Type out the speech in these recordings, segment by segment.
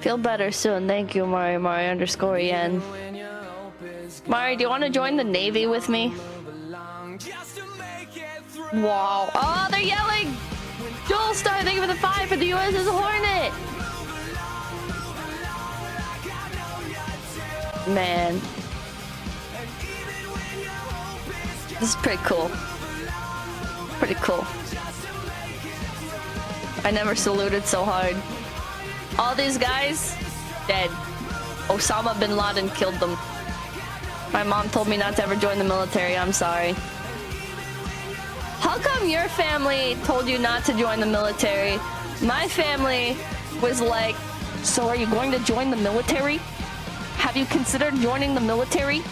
Feel better soon. Thank you, Mario _en. Mario, do you want to join the Navy with me? Wow. Oh, they're yelling! Joel Star, thank you for the 5 for the US is a Hornet! Man. This is pretty cool. Pretty cool. I never saluted so hard. All these guys, dead. Osama bin Laden killed them. My mom told me not to ever join the military. I'm sorry. How come your family told you not to join the military? My family was like, so are you going to join the military? Have you considered joining the military?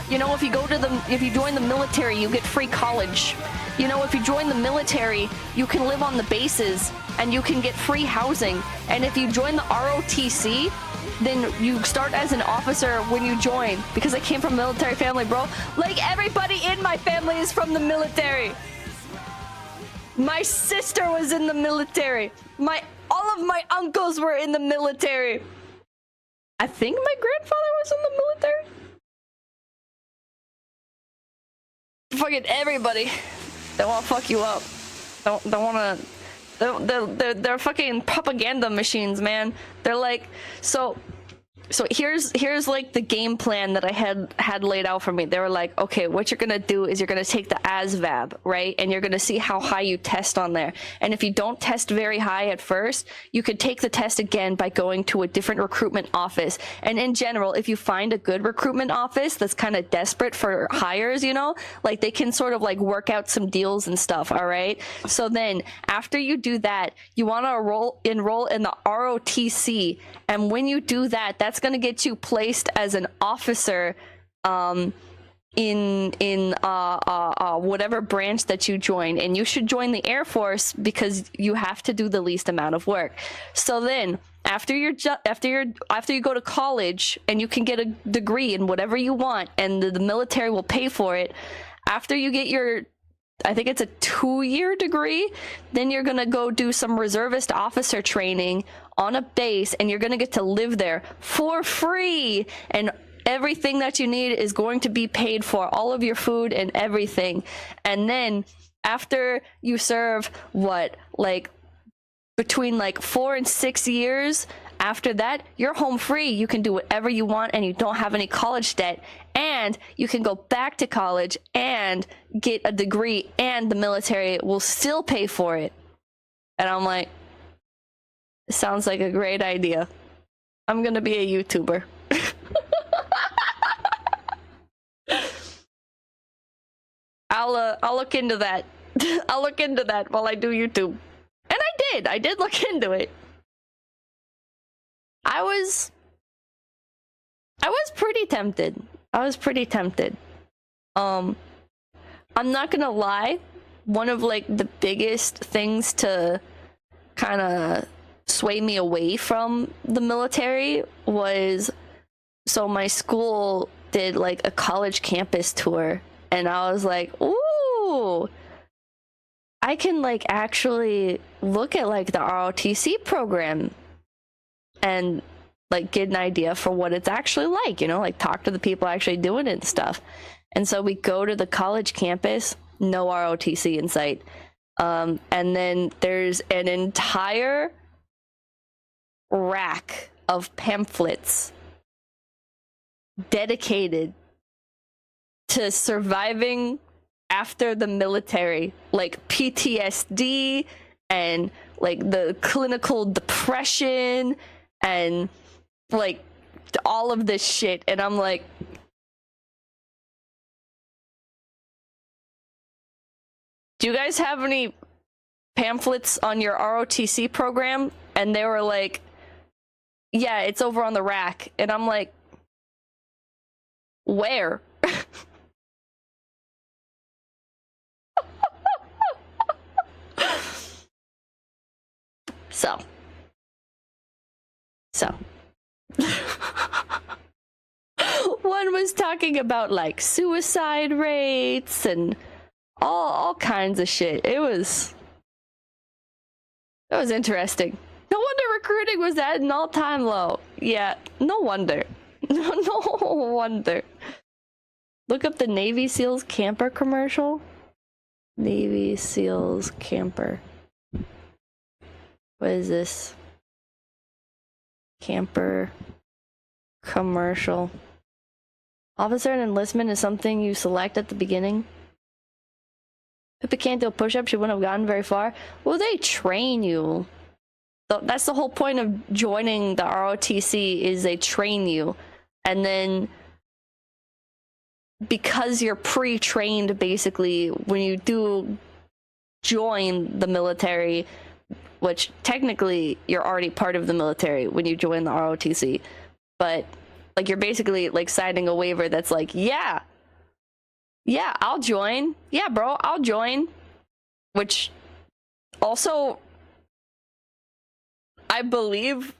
You know, if you join the military, you get free college. You know, if you join the military, you can live on the bases and you can get free housing. And if you join the ROTC, then you start as an officer when you join. Because I came from a military family, bro. Like, everybody in my family is from the military. My sister was in the military. All of my uncles were in the military. I think my grandfather was in the military. Fucking everybody. They want to fuck you up. Don't want to. They're fucking propaganda machines, man. They're like, so here's like the game plan that I had laid out for me. They were like, okay, what you're gonna do is you're gonna take the ASVAB, right? And you're gonna see how high you test on there. And if you don't test very high at first, you could take the test again by going to a different recruitment office. And in general, if you find a good recruitment office that's kind of desperate for hires, you know, like they can sort of like work out some deals and stuff, all right? So then after you do that, you want to enroll in the ROTC. And when you do that, that's going to get you placed as an officer in whatever branch that you join. And you should join the Air Force because you have to do the least amount of work. So then after you go to college and you can get a degree in whatever you want and the military will pay for it, after you get your, I think it's a 2-year degree, then you're gonna go do some reservist officer training on a base and you're gonna get to live there for free, and everything that you need is going to be paid for, all of your food and everything. And then after you serve between 4 and 6 years, after that, you're home free. You can do whatever you want and you don't have any college debt. And you can go back to college and get a degree and the military will still pay for it. And I'm like, it sounds like a great idea. I'm gonna be a YouTuber. I'll look into that. I'll look into that while I do YouTube. And I did look into it. I was pretty tempted. I'm not gonna lie, one of the biggest things to kind of sway me away from the military was, so my school did a college campus tour, and I was like, ooh, I can actually look at the ROTC program and get an idea for what it's actually like, you know, talk to the people actually doing it and stuff. And so we go to the college campus, no ROTC in sight. And then there's an entire rack of pamphlets dedicated to surviving after the military, PTSD and the clinical depression and all of this shit. And I'm like, do you guys have any pamphlets on your ROTC program? And they were like, yeah, it's over on the rack. And I'm like, where? So one was talking about suicide rates and all kinds of shit. It was interesting. No wonder recruiting was at an all-time low. Yeah, no wonder. No wonder. Look up the Navy SEALs camper commercial. Navy SEALs camper. What is this? Camper commercial. Officer and enlistment is something you select at the beginning. Pippa can't do a push-up, she wouldn't have gotten very far. Well, they train you. That's the whole point of joining the ROTC, is they train you. And then because you're pre-trained, basically, when you do join the military, which technically you're already part of the military when you join the ROTC, but like you're basically like signing a waiver that's like, yeah, I'll join. Yeah, bro, I'll join. Which also, I believe,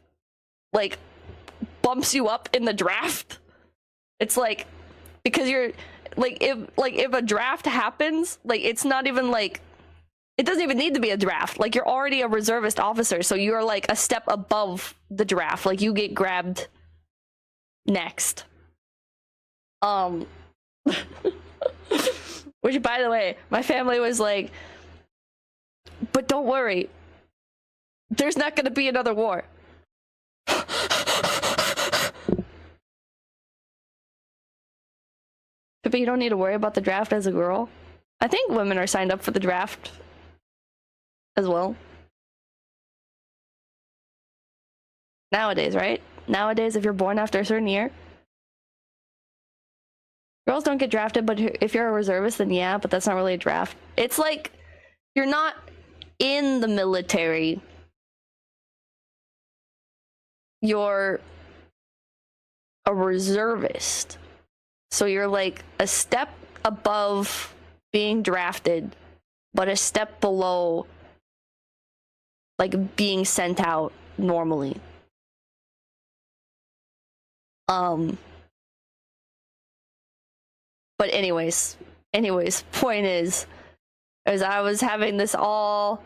like, bumps you up in the draft. It's like, because you're like, if a draft happens, like, it's not even like, it doesn't even need to be a draft. Like, you're already a reservist officer, so you're like a step above the draft. Like, you get grabbed next. Which, by the way, my family was like, but don't worry, there's not gonna be another war. But you don't need to worry about the draft as a girl. I think women are signed up for the draft as well. Nowadays, right? Nowadays, if you're born after a certain year. Girls don't get drafted, but if you're a reservist, then yeah, but that's not really a draft. It's like, you're not in the military. You're a reservist. So you're like a step above being drafted, but a step below like being sent out normally. But anyways, point is I was having this all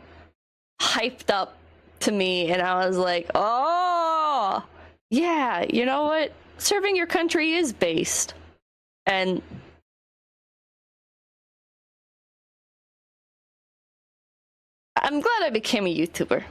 hyped up to me, and I was like, oh, yeah, you know what? Serving your country is based. And I'm glad I became a YouTuber.